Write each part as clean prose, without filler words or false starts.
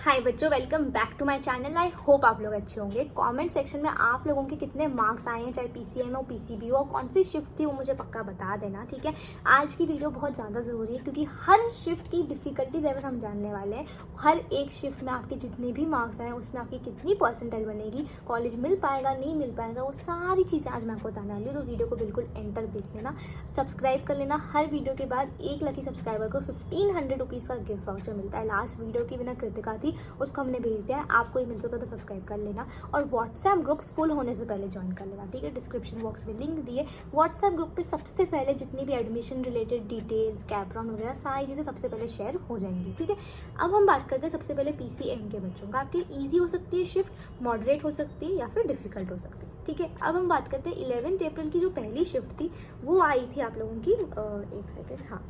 हाय बच्चों, welcome back to my channel. I hope आप लोग अच्छे होंगे। कमेंट सेक्शन में आप लोगों के कितने मार्क्स आए हैं, चाहे पीसीएम हो पीसीबी हो, कौन सी शिफ्ट थी वो मुझे पक्का बता देना, ठीक है। आज की वीडियो बहुत ज़्यादा ज़रूरी है क्योंकि हर शिफ्ट की डिफिकल्टी लेवल हम जानने वाले हैं। हर एक शिफ्ट में आपके जितने भी मार्क्स आए उसमें आपकी कितनी परसेंटाइल बनेगी, कॉलेज मिल पाएगा नहीं मिल पाएगा, वो सारी चीज़ें आज मैं आपको बताने वाली हूँ। तो वीडियो को बिल्कुल एंड तक देख लेना, सब्सक्राइब कर लेना। हर वीडियो के बाद एक लकी सब्सक्राइबर को 1500 रुपीज़ का गिफ्ट वाउचर मिलता है। लास्ट वीडियो की बिना कृतिका थी, उसको हमने भेज दिया है, आपको ही मिल सकता है तो सब्सक्राइब कर लेना। और व्हाट्सएप ग्रुप फुल होने से पहले ज्वाइन कर लेना, ठीक है। डिस्क्रिप्शन बॉक्स में लिंक दिए। व्हाट्सएप ग्रुप पे सबसे पहले जितनी भी एडमिशन रिलेटेड डिटेल्स, कैपराउंड वगैरह सारी चीज़ें सबसे पहले शेयर हो जाएंगी, ठीक है। अब हम बात करते हैं सबसे पहले पीसीएम के बच्चों का। आपकी ईजी हो सकती है शिफ्ट, मॉडरेट हो सकती है या फिर डिफिकल्ट हो सकती है, ठीक है। अब हम बात करते हैं 11 अप्रैल की जो पहली शिफ्ट थी वो आई थी आप लोगों की, एक सेकेंड, हाँ,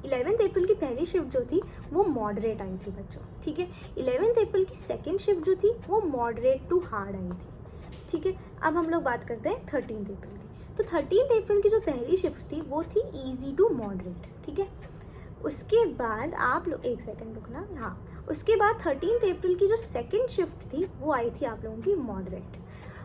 11 अप्रैल की पहली शिफ्ट जो थी वो मॉडरेट आई थी बच्चों, ठीक है। 11 अप्रैल की सेकंड शिफ्ट जो थी वो मॉडरेट टू हार्ड आई थी, ठीक है। अब हम लोग बात करते हैं 13 अप्रैल की। तो 13 अप्रैल की जो पहली शिफ्ट थी वो थी इजी टू मॉडरेट, ठीक है। उसके बाद आप लोग एक सेकंड रुकना, हाँ, उसके बाद 13 अप्रैल की जो सेकंड शिफ्ट थी वो आई थी आप लोगों की मॉडरेट।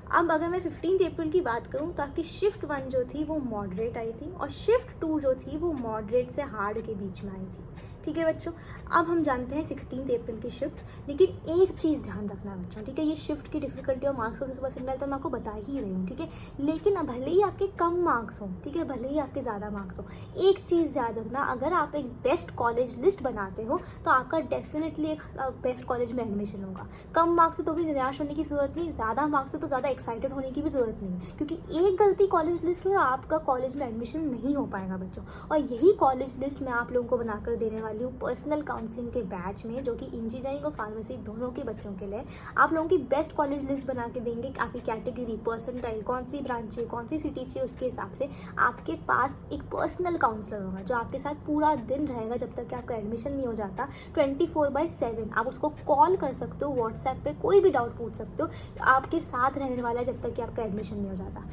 अब अगर मैं 15 अप्रैल की बात करूं तो आपकी शिफ्ट 1 जो थी वो मॉडरेट आई थी और शिफ्ट 2 जो थी वो मॉडरेट से हार्ड के बीच में आई थी, ठीक है बच्चों। अब हम जानते हैं 16 अप्रैल की शिफ्ट। लेकिन एक चीज़ ध्यान रखना बच्चों, ठीक है। ये शिफ्ट की डिफिकल्टी और मार्क्स से परसेंटाइल तो मैं आपको बता ही रही हूँ, ठीक है। लेकिन अब भले ही आपके कम मार्क्स हों, ठीक है, भले ही आपके ज़्यादा मार्क्स हों, एक चीज़ याद रखना, अगर आप एक बेस्ट कॉलेज लिस्ट बनाते हो तो आपका डेफिनेटली एक बेस्ट कॉलेज में एडमिशन होगा। कम मार्क्स से तो भी निराश होने की ज़रूरत नहीं, ज़्यादा मार्क्स से तो ज़्यादा एक्साइटेड होने की भी ज़रूरत नहीं है, क्योंकि एक गलती कॉलेज लिस्ट में आपका कॉलेज में एडमिशन नहीं हो पाएगा बच्चों। और यही कॉलेज लिस्ट मैं आप लोगों को बनाकर देने वाली हूँ पर्सनल काउंसलिंग के बैच में, जो कि इंजीनियरिंग और फार्मेसी दोनों के बच्चों के लिए। आप लोगों की बेस्ट कॉलेज लिस्ट बना के देंगे, आपकी कैटेगरी, परसेंटाइल, कौन सी ब्रांच है, कौन सी सिटी चाहिए, उसके हिसाब से आपके पास एक पर्सनल काउंसलर होगा जो आपके साथ पूरा दिन रहेगा जब तक कि आपका एडमिशन नहीं हो जाता। 24/7 आप उसको कॉल कर सकते हो, व्हाट्सएप पे कोई भी डाउट पूछ सकते हो, तो आपके साथ रहने वाला है जब तक कि आपका एडमिशन नहीं हो जाता।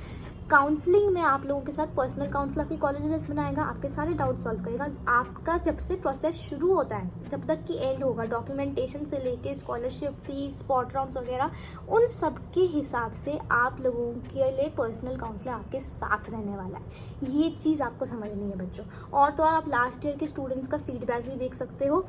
काउंसलिंग में आप लोगों के साथ पर्सनल काउंसलर आपकी कॉलेज लिस्ट बनाएगा, आपके सारे डाउट सॉल्व करेगा। आपका जब से प्रोसेस शुरू होता है जब तक कि एंड होगा, डॉक्यूमेंटेशन से लेके स्कॉलरशिप फीस, स्पॉट राउंड्स वगैरह, उन सब के हिसाब से आप लोगों के लिए पर्सनल काउंसलर आपके साथ रहने वाला है। ये चीज़ आपको समझनी है बच्चों। और तो और आप लास्ट ईयर के स्टूडेंट्स का फीडबैक भी देख सकते हो,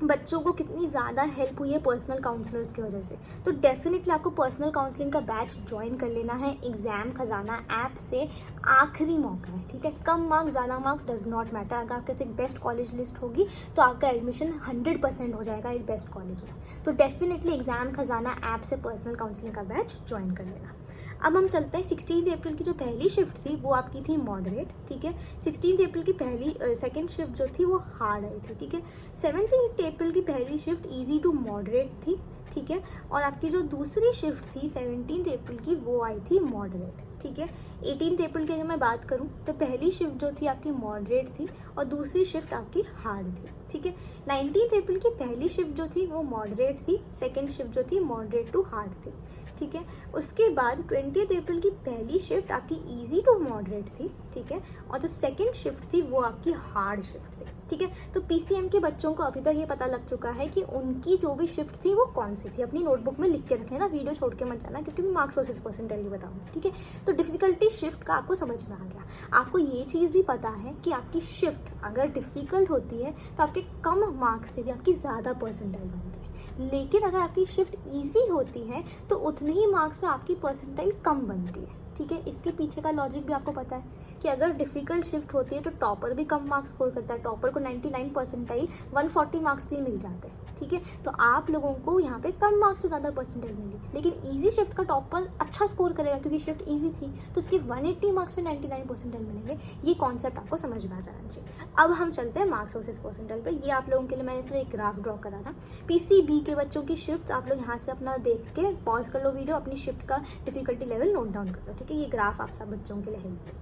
बच्चों को कितनी ज़्यादा हेल्प हुई है पर्सनल काउंसलर्स की वजह से। तो डेफिनेटली आपको पर्सनल काउंसलिंग का बैच ज्वाइन कर लेना है। एग्जाम खजाना ऐप से आखिरी मौका है, ठीक है। कम मार्क्स ज़्यादा मार्क्स डज नॉट मैटर। अगर आपके पास एक बेस्ट कॉलेज लिस्ट होगी तो आपका एडमिशन 100% हो जाएगा एक बेस्ट कॉलेज में। तो डेफिनेटली एग्जाम खजाना ऐप से पर्सनल काउंसलिंग का बैच ज्वाइन कर लेना। अब हम चलते हैं 16 अप्रैल की जो पहली शिफ्ट थी वो आपकी थी मॉडरेट, ठीक है। 16 अप्रैल की पहली सेकंड शिफ्ट जो थी वो हार्ड आई थी, ठीक है। 17 अप्रैल की पहली शिफ्ट इजी टू मॉडरेट थी, ठीक है। और आपकी जो दूसरी शिफ्ट थी 17 अप्रैल की वो आई थी मॉडरेट, ठीक है। 18 अप्रैल की अगर मैं बात करूं तो पहली शिफ्ट जो थी आपकी मॉडरेट थी और दूसरी शिफ्ट आपकी हार्ड थी, ठीक है। 19 अप्रैल की पहली शिफ्ट जो थी वो मॉडरेट थी, सेकेंड शिफ्ट जो थी मॉडरेट टू हार्ड थी, ठीक है। उसके बाद 20 अप्रैल की पहली शिफ्ट आपकी इजी टू मॉडरेट थी, ठीक है। और जो सेकंड शिफ्ट थी वो आपकी हार्ड शिफ्ट थी, ठीक है। तो पीसीएम के बच्चों को अभी तक ये पता लग चुका है कि उनकी जो भी शिफ्ट थी वो कौन सी थी। अपनी नोटबुक में लिख के रखें ना, वीडियो छोड़ के मत जाना, क्योंकि मैं मार्क्स वर्सेस परसेंटाइल बताऊंगी, ठीक है। तो डिफिकल्टी शिफ्ट का आपको समझ में आ गया। आपको ये चीज़ भी पता है कि आपकी शिफ्ट अगर डिफिकल्ट होती है तो आपके कम मार्क्स पे भी आपकी ज़्यादा परसेंटाइल बनती है। लेकिन अगर आपकी शिफ्ट इजी होती है तो उतने ही मार्क्स में आपकी परसेंटाइल कम बनती है, ठीक है। इसके पीछे का लॉजिक भी आपको पता है कि अगर डिफिकल्ट शिफ्ट होती है तो टॉपर भी कम मार्क्स स्कोर करता है। टॉपर को 99 परसेंटाइल 140 मार्क्स भी मिल जाते हैं, ठीक है। तो आप लोगों को यहाँ पे कम मार्क्स में ज़्यादा परसेंटाइल मिली, लेकिन इजी शिफ्ट का टॉपर अच्छा स्कोर करेगा क्योंकि शिफ्ट इजी थी, तो उसके 180 मार्क्स में 99 परसेंटाइल मिलेंगे। ये कॉन्सेप्ट आपको समझ में आ जाना चाहिए। अब हम चलते हैं मार्क्स वर्सेस परसेंटाइल पे। ये आप लोगों के लिए मैंने सिर्फ एक ग्राफ ड्रॉ करा था। पीसीबी के बच्चों की शिफ्ट आप लोग यहाँ से अपना देख के पॉज कर लो वीडियो, अपनी शिफ्ट का डिफिकल्टी लेवल नोट डाउन कर लो, ठीक है। ये ग्राफ आप सब बच्चों के लिए है इसे।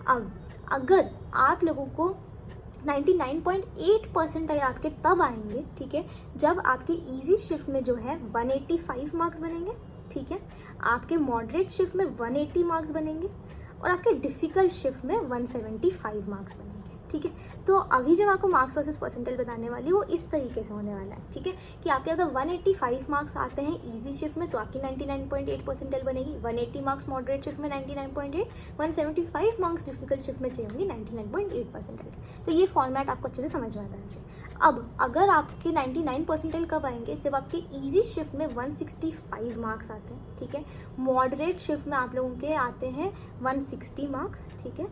अब अगर आप लोगों को 99.8 परसेंटाइल आपके तब आएंगे, ठीक है, जब आपकी इजी शिफ्ट में जो है 185 मार्क्स बनेंगे, ठीक है। आपके मॉडरेट शिफ्ट में 180 मार्क्स बनेंगे और आपके डिफिकल्ट शिफ्ट में 175 मार्क्स बनेंगे, ठीक है। तो अभी जब आपको मार्क्स वर्सेस परसेंटाइल बताने वाली हूँ, वो इस तरीके से होने वाला है, ठीक है, कि आपके अगर 185 मार्क्स आते हैं इजी शिफ्ट में तो आपकी 99.8 परसेंटाइल बनेगी, 180 मार्क्स मॉडरेट शिफ्ट में 99.8, 175 मार्क्स डिफिकल्ट शिफ्ट में चाहिए होंगी 99.8 परसेंटाइल। तो ये फॉर्मेट आपको अच्छे से समझ में आ जाना चाहिए। अब अगर आपके 99 परसेंटाइल कब आएंगे, जब आपके ईजी शिफ्ट में 165 मार्क्स आते हैं, ठीक है, मॉडरेट शिफ्ट में आप लोगों के आते हैं 160 मार्क्स, ठीक है,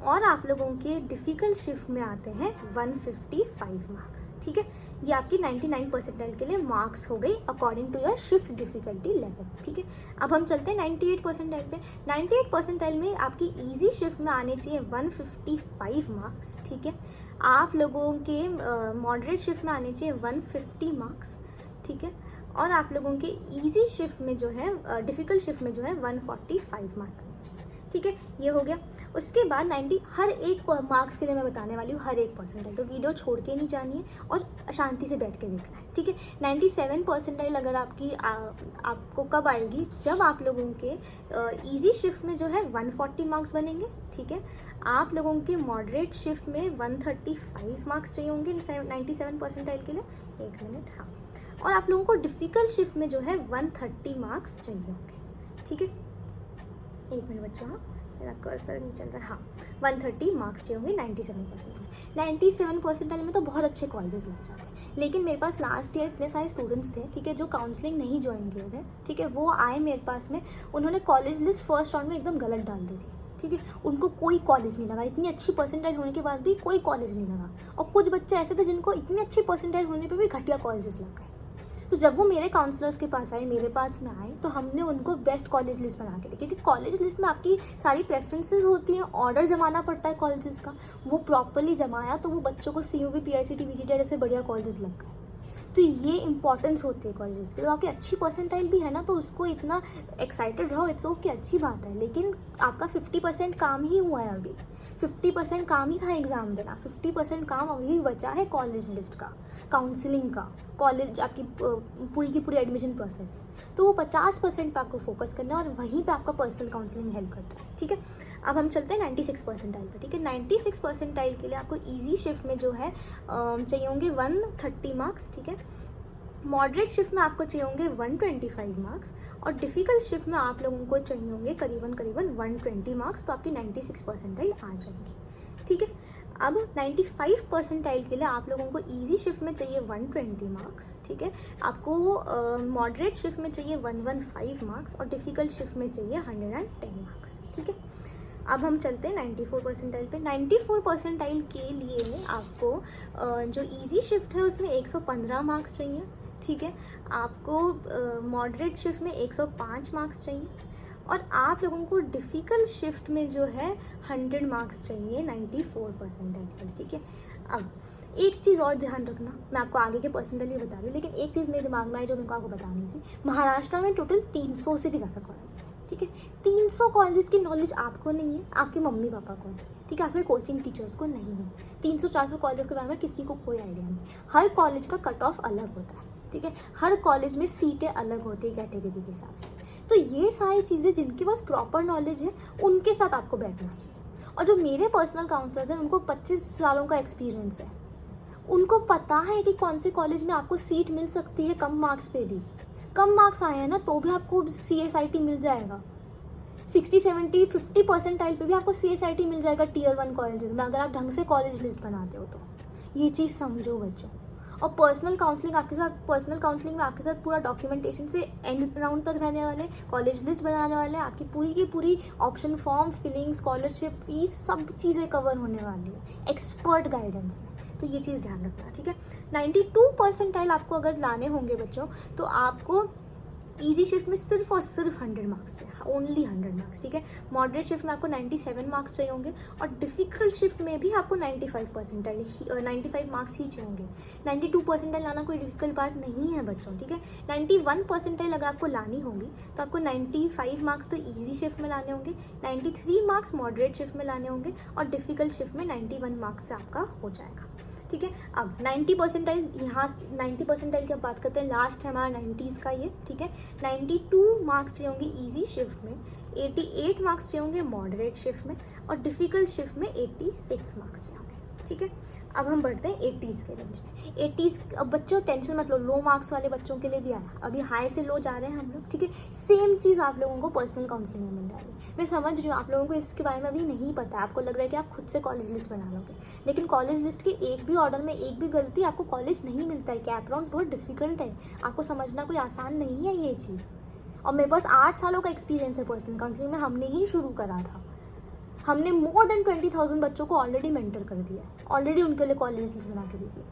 और आप लोगों के डिफ़िकल्ट शिफ्ट में आते हैं 155 मार्क्स, ठीक है। ये आपकी 99 परसेंटाइल के लिए मार्क्स हो गई according to your shift difficulty level, ठीक है। अब हम चलते हैं 98 परसेंटाइल पे। 98 परसेंटाइल में आपकी इजी शिफ्ट में आने चाहिए 155 मार्क्स, ठीक है। आप लोगों के मॉडरेट शिफ्ट में आने चाहिए 150 मार्क्स, ठीक है, और आप लोगों के इजी शिफ्ट में जो है डिफ़िकल्ट शिफ्ट में जो है 145 मार्क्स आने चाहिए, ठीक है। ये हो गया। उसके बाद 90 हर एक मार्क्स के लिए मैं बताने वाली हूँ, हर एक परसेंटाइल, तो वीडियो छोड़ के नहीं जानी है और शांति से बैठ के देखना है, ठीक है। 97 परसेंटाइल अगर आपकी आपको कब आएगी, जब आप लोगों के इजी शिफ्ट में जो है 140 मार्क्स बनेंगे, ठीक है। आप लोगों के मॉडरेट शिफ्ट में 135 मार्क्स चाहिए होंगे 97 परसेंटाइल के लिए। एक मिनट, हाँ। और आप लोगों को डिफ़िकल्ट शिफ्ट में जो है 130 मार्क्स चाहिए होंगे, ठीक है। एक मिनट बच्चों, हाँ मेरा कर्सर नहीं चल रहा है, हाँ 130 मार्क्स चाहिए होंगे 97 परसेंटाइल। 97 परसेंटाइल में तो बहुत अच्छे कॉलेजेस लग जाते हैं, लेकिन मेरे पास लास्ट ईयर इतने सारे स्टूडेंट्स थे, ठीक है, जो काउंसलिंग नहीं ज्वाइन किए थे, ठीक है, वो आए मेरे पास में, उन्होंने कॉलेज लिस्ट फर्स्ट राउंड में एकदम गलत डाल दी थी, ठीक है। उनको कोई कॉलेज नहीं लगा, इतनी अच्छी परसेंटाइल होने के बाद भी कोई कॉलेज नहीं लगा। और कुछ बच्चे ऐसे थे जिनको इतनी अच्छी परसेंटाइल होने पर भी घटिया कॉलेजेस लग गए। तो जब वो मेरे काउंसलर्स के पास आए, मेरे पास में आए, तो हमने उनको बेस्ट कॉलेज लिस्ट बना के दी, क्योंकि कॉलेज लिस्ट में आपकी सारी प्रेफरेंसेस होती हैं, ऑर्डर जमाना पड़ता है कॉलेजेस का, वो प्रॉपरली जमाया तो वो बच्चों को CUB, PICT, VCT जैसे बढ़िया कॉलेजेस लग गए। तो ये इंपॉर्टेंस होती है कॉलेजेस की। तो आपकी अच्छी परसेंटाइल भी है ना, तो उसको इतना एक्साइटेड रहो, इट्स ओके, अच्छी बात है, लेकिन आपका 50% काम ही हुआ है अभी, 50% काम ही था एग्ज़ाम देना, 50% काम अभी बचा है कॉलेज लिस्ट का, काउंसलिंग का, कॉलेज आपकी पूरी की पूरी एडमिशन प्रोसेस। तो वो 50% पे आपको फोकस करना है और वहीं पे आपका पर्सनल काउंसलिंग हेल्प करता है, ठीक है। अब हम चलते हैं 96 परसेंटाइल पे, ठीक है। 96 परसेंटाइल के लिए आपको इजी शिफ्ट में जो है चाहिए होंगे 130 मार्क्स, ठीक है। मॉडरेट शिफ्ट में आपको चाहिए होंगे 125 मार्क्स और डिफ़िकल्ट शिफ्ट में आप लोगों को चाहिए होंगे करीबन 120 मार्क्स। तो आपकी 96 परसेंटाइल आ जाएंगी, ठीक है। अब 95 परसेंटाइल के लिए आप लोगों को इजी शिफ्ट में चाहिए 120 मार्क्स, ठीक है। आपको मॉडरेट शिफ्ट में चाहिए 115 मार्क्स और डिफ़िकल्ट शिफ्ट में चाहिए 110 मार्क्स, ठीक है। अब हम चलते हैं 94 परसेंटाइल पे। 94 परसेंटाइल के लिए आपको जो इजी शिफ्ट है उसमें 115 मार्क्स चाहिए, ठीक है। आपको मॉडरेट शिफ्ट में 105 मार्क्स चाहिए और आप लोगों को डिफ़िकल्ट शिफ्ट में जो है 100 मार्क्स चाहिए 94 परसेंटाइल के लिए, ठीक है। अब एक चीज़ और ध्यान रखना, मैं आपको आगे के परसेंटाइल ही बता रही हूँ, लेकिन एक चीज़ मेरे दिमाग में आई जो मेरे को आपको बतानी थी। महाराष्ट्र में टोटल 300 से भी ज़्यादा कॉलेज है, ठीक है। 300 कॉलेजेस की नॉलेज आपको नहीं है, आपके मम्मी पापा को नहीं, ठीक है, आपके कोचिंग टीचर्स को नहीं है। 300-400 कॉलेज के बारे में किसी को कोई आइडिया नहीं। हर कॉलेज का कट ऑफ अलग होता है, ठीक है। हर कॉलेज में सीटें अलग होती है कैटेगरी के हिसाब से। तो ये सारी चीज़ें जिनके पास प्रॉपर नॉलेज है उनके साथ आपको बैठना चाहिए। और जो मेरे पर्सनल काउंसलर्स हैं उनको 25 सालों का एक्सपीरियंस है, उनको पता है कि कौन से कॉलेज में आपको सीट मिल सकती है कम मार्क्स पे भी। कम मार्क्स आए हैं ना तो भी आपको CSIT मिल जाएगा, 60, 70, 50 परसेंटाइल पे भी आपको CSIT मिल जाएगा Tier 1 कॉलेजेस में, अगर आप ढंग से कॉलेज लिस्ट बनाते हो तो। ये चीज़ समझो बच्चों। और पर्सनल काउंसलिंग में आपके साथ पूरा डॉक्यूमेंटेशन से एंड राउंड तक रहने वाले, कॉलेज लिस्ट बनाने वाले, आपकी पूरी की पूरी option form filling, scholarship fees, सब चीज़ें कवर होने वाली है एक्सपर्ट गाइडेंस में। तो ये चीज़ ध्यान रखना, ठीक है। 92 परसेंटाइल आपको अगर लाने होंगे बच्चों तो आपको इजी शिफ्ट में सिर्फ और सिर्फ 100 मार्क्स चाहिए, ओनली 100 मार्क्स, ठीक है। मॉडरेट शिफ्ट में आपको 97 मार्क्स चाहिए होंगे और डिफ़िकल्ट शिफ्ट में भी आपको 95 मार्क्स ही चाहिए होंगे। 92 परसेंटाइल लाना कोई डिफिकल्ट बात नहीं है बच्चों, ठीक है। 91 परसेंटाइल अगर आपको लानी होगी तो आपको 95 मार्क्स तो इजी शिफ्ट में लाने होंगे, 93 मार्क्स मॉडरेट शिफ्ट में लाने होंगे और डिफ़िकल्ट शिफ्ट में 91 मार्क्स से आपका हो जाएगा। ठीक है। अब 90 परसेंटाइल, यहाँ 90 परसेंटाइल की अब बात करते हैं, लास्ट है हमारा 90s का ये, ठीक है। 92 मार्क्स चाहिए होंगे ईजी शिफ्ट में, 88 मार्क्स चाहिए होंगे मॉडरेट शिफ्ट में, और डिफ़िकल्ट शिफ्ट में 86 मार्क्स चाहिए होंगे, ठीक है। अब हम बढ़ते हैं 80s के रेंज में। 80s, अब बच्चों टेंशन मत लो, लो मार्क्स वाले बच्चों के लिए भी आया, अभी हाई से लो जा रहे हैं हम लोग, ठीक है। सेम चीज़ आप लोगों को पर्सनल काउंसलिंग में मिल जाएगी। मैं समझ रही हूँ आप लोगों को इसके बारे में अभी नहीं पता है, आपको लग रहा है कि आप खुद से कॉलेज लिस्ट बना लोगे, लेकिन कॉलेज लिस्ट के एक भी ऑर्डर में एक भी गलती आपको कॉलेज नहीं मिलता है। कैप राउंड्स बहुत डिफिकल्ट है, आपको समझना कोई आसान नहीं है ये चीज़। और मेरे पास 8 सालों का एक्सपीरियंस है पर्सनल काउंसलिंग में, हमने ही शुरू करा था। हमने मोर देन 20,000 बच्चों को ऑलरेडी मेंटर कर दिया है, ऑलरेडी उनके लिए कॉलेज लिस्ट बना के दी थी,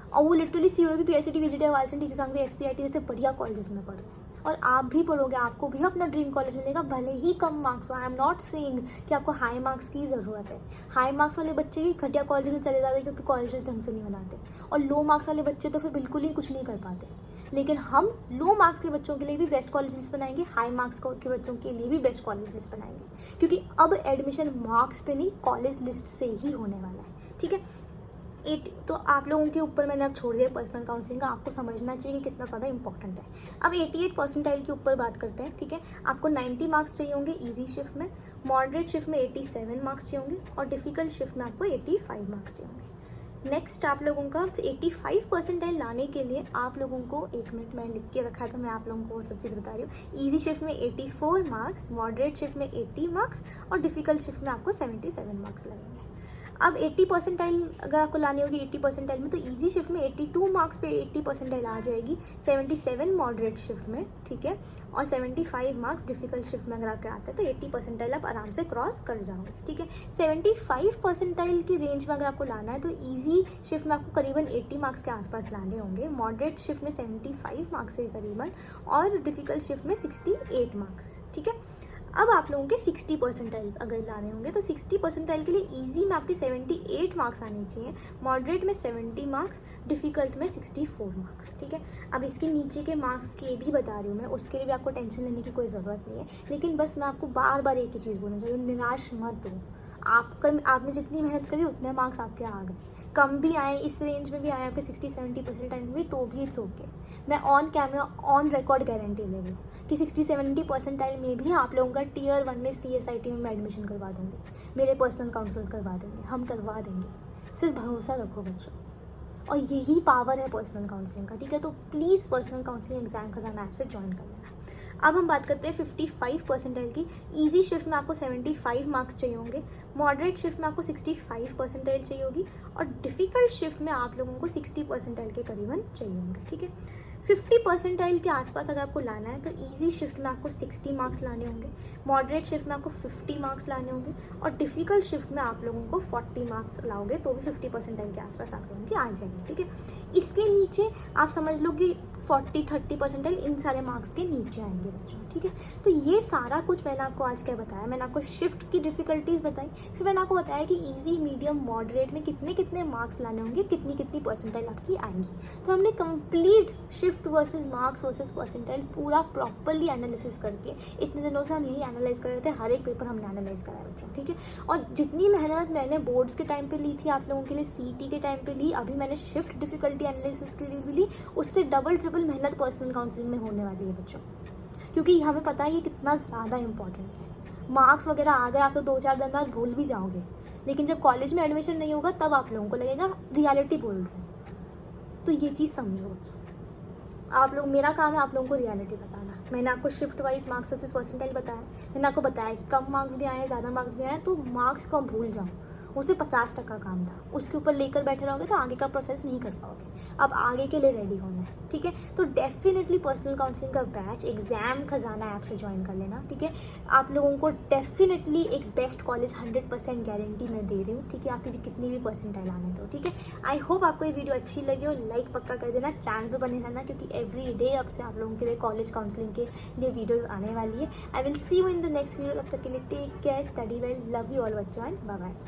और वो लिटरली COAB, PICT, VGT, वालसन, टीचर संघ, SPIT जैसे बढ़िया कॉलेजेस में पढ़ रहे हैं। और आप भी पढ़ोगे, आपको भी अपना ड्रीम कॉलेज मिलेगा, भले ही कम मार्क्स हो। आई एम नॉट सेइंग कि आपको हाई मार्क्स की ज़रूरत है। हाई मार्क्स वाले बच्चे भी घटिया कॉलेज में चले जाते हैं क्योंकि कॉलेजेस ढंग से नहीं बनाते, और लो मार्क्स वाले बच्चे तो फिर बिल्कुल ही कुछ नहीं कर पाते। लेकिन हम लो मार्क्स के बच्चों के लिए भी बेस्ट कॉलेज लिस्ट बनाएंगे, हाई मार्क्स के बच्चों के लिए भी बेस्ट कॉलेज लिस्ट बनाएंगे, क्योंकि अब एडमिशन मार्क्स पे नहीं, कॉलेज लिस्ट से ही होने वाला है, ठीक है। तो आप लोगों के ऊपर मैंने अब छोड़ दिया पर्सनल काउंसलिंग का, आपको समझना चाहिए कि कितना ज़्यादा इंपॉर्टेंट है। अब 88 परसेंटाइल के ऊपर बात करते हैं, ठीक है। आपको 90 मार्क्स चाहिए होंगे ईजी शिफ्ट में, मॉडरेट शिफ्ट में 87 मार्क्स चाहिए होंगे, और डिफ़िकल्ट शिफ्ट में आपको 85 मार्क्स चाहिए होंगे। नेक्स्ट आप लोगों का 85 परसेंटाइल लाने के लिए आप लोगों को, 1 मिनट मैं लिख के रखा था, मैं आप लोगों को वो सब चीज़ बता रही हूँ। ईजी शिफ्ट में 84 मार्क्स, मॉडरेट शिफ्ट में 80 मार्क्स, और डिफ़िकल्ट शिफ्ट में आपको 77 मार्क्स लगेंगे। अब 80 परसेंटाइल अगर आपको लानी होगी 80 परसेंटाइल में, तो ईजी शिफ्ट में 82 मार्क्स पे 80 परसेंटाइल आ जाएगी, 77 मॉडरेट शिफ्ट में, ठीक है, और 75 मार्क्स डिफ़िकल्ट शिफ्ट में अगर आपके आते हैं तो 80 परसेंटाइल आप आराम से क्रॉस कर जाओगे, ठीक है। 75 परसेंटाइल की रेंज में अगर आपको लाना है तो ईजी शिफ्ट में आपको करीबन 80 मार्क्स के आसपास लाने होंगे, मॉडरेट शिफ्ट में 75 मार्क्स के करीबन, और डिफ़िकल्ट शिफ्ट में 68 मार्क्स, ठीक है। अब आप लोगों के 60 परसेंटाइल अगर लाने होंगे तो 60 परसेंटाइल के लिए ईजी में आपके 78 मार्क्स आने चाहिए, मॉडरेट में 70 मार्क्स, डिफ़िकल्ट में 64 मार्क्स, ठीक है। अब इसके नीचे के मार्क्स के भी बता रही हूँ मैं, उसके लिए भी आपको टेंशन लेने की कोई ज़रूरत नहीं है, लेकिन बस मैं आपको बार बार एक ही चीज़ बोलना चाहती हूँ, निराश मत हो। आपने जितनी मेहनत करी उतने मार्क्स आपके आ गए, कम भी आए, इस रेंज में भी आए आपके 60-70 परसेंटाइल में भी, तो भी इट्स ओके। मैं on camera on record guarantee ले रही हूँ कि 60-70 परसेंटाइल में भी आप लोगों का Tier 1 में CSIT में एडमिशन करवा दूँगी, मेरे पर्सनल काउंसलर्स करवा देंगे, हम करवा देंगे, सिर्फ भरोसा रखो बच्चों। और यही पावर है पर्सनल काउंसलिंग का, ठीक है। तो प्लीज़ पर्सनल काउंसलिंग एग्जाम खजाना ऐप से ज्वाइन कर लेना। अब हम बात करते हैं 55 परसेंटाइल की। ईजी शिफ्ट में आपको 75 मार्क्स चाहिए होंगे, मॉडरेट शिफ्ट में आपको 65 परसेंटाइल चाहिए होगी, और डिफ़िकल्ट शिफ्ट में आप लोगों को 60 परसेंटाइल के करीबन चाहिए होंगे, ठीक है। 50 परसेंटाइल के आसपास अगर आपको लाना है तो ईजी शिफ्ट में आपको 60 मार्क्स लाने होंगे, मॉडरेट शिफ्ट में आपको 50 मार्क्स लाने होंगे, और डिफ़िकल्ट शिफ्ट में आप लोगों को 40 मार्क्स लाओगे तो भी 50 परसेंटाइल के आसपास आप लोगों की आ जाएंगे, ठीक है। इसके नीचे आप समझ लो कि 40-30 परसेंटाइल इन सारे मार्क्स के नीचे आएंगे बच्चों, ठीक है। तो ये सारा कुछ मैंने आपको आज क्या बताया, मैंने आपको शिफ्ट की डिफ़िकल्टीज़ बताई, फिर मैंने आपको बताया कि ईजी, मीडियम, मॉडरेट में कितने कितने मार्क्स लाने होंगे, कितनी कितनी परसेंटाइल आपकी आएंगी। तो हमने complete shift versus marks versus percentile पूरा प्रॉपरली एनालिसिस करके, इतने दिनों से हम यही एनालाइज कर रहे थे, हर एक पेपर हमने एनालाइज कराया बच्चों, ठीक है। और जितनी मेहनत मैंने बोर्ड्स के टाइम पे ली थी आप लोगों के लिए, CT के टाइम पे ली, अभी मैंने शिफ्ट डिफ़िकल्टी एनालिसिस के लिए भी ली, उससे डबल ट्रिपल मेहनत पर्सनल काउंसलिंग में होने वाली है बच्चों, क्योंकि हमें पता है ये कितना ज़्यादा इंपॉर्टेंट है। मार्क्स वगैरह आ गए, आप लोग 2-4 दिन बाद भूल भी जाओगे, लेकिन जब कॉलेज में एडमिशन नहीं होगा तब आप लोगों को लगेगा रियलिटी बोल रही हूँ। तो ये चीज़ समझो बच्चों, आप लोग, मेरा काम है आप लोगों को रियलिटी बताना। मैंने आपको shift wise marks versus percentile बताया, मैंने आपको बताया कि कम मार्क्स भी आए, ज़्यादा मार्क्स भी आए, तो मार्क्स को भूल जाओ, उसे 50% काम था, उसके ऊपर लेकर बैठे रहोगे तो आगे का प्रोसेस नहीं कर पाओगे। अब आगे के लिए रेडी होना है, ठीक है। तो डेफिनेटली पर्सनल काउंसलिंग का बैच एग्जाम खजाना ऐप से ज्वाइन कर लेना, ठीक है। आप लोगों को डेफिनेटली एक बेस्ट कॉलेज 100% गारंटी मैं दे रही हूँ, ठीक है। आपकी जितनी भी परसेंटाइल आने दो, ठीक है। आई होप आपको ये वीडियो अच्छी लगी और लाइक पक्का कर देना, चैनल पर बने रहना, क्योंकि एवरी डे अब से आप लोगों के लिए कॉलेज काउंसलिंग के लिए वीडियोज़ आने वाली है। I will see you in the next video. तब तक के लिए take care, study well, love you all बच्चों, एंड बाय बाय।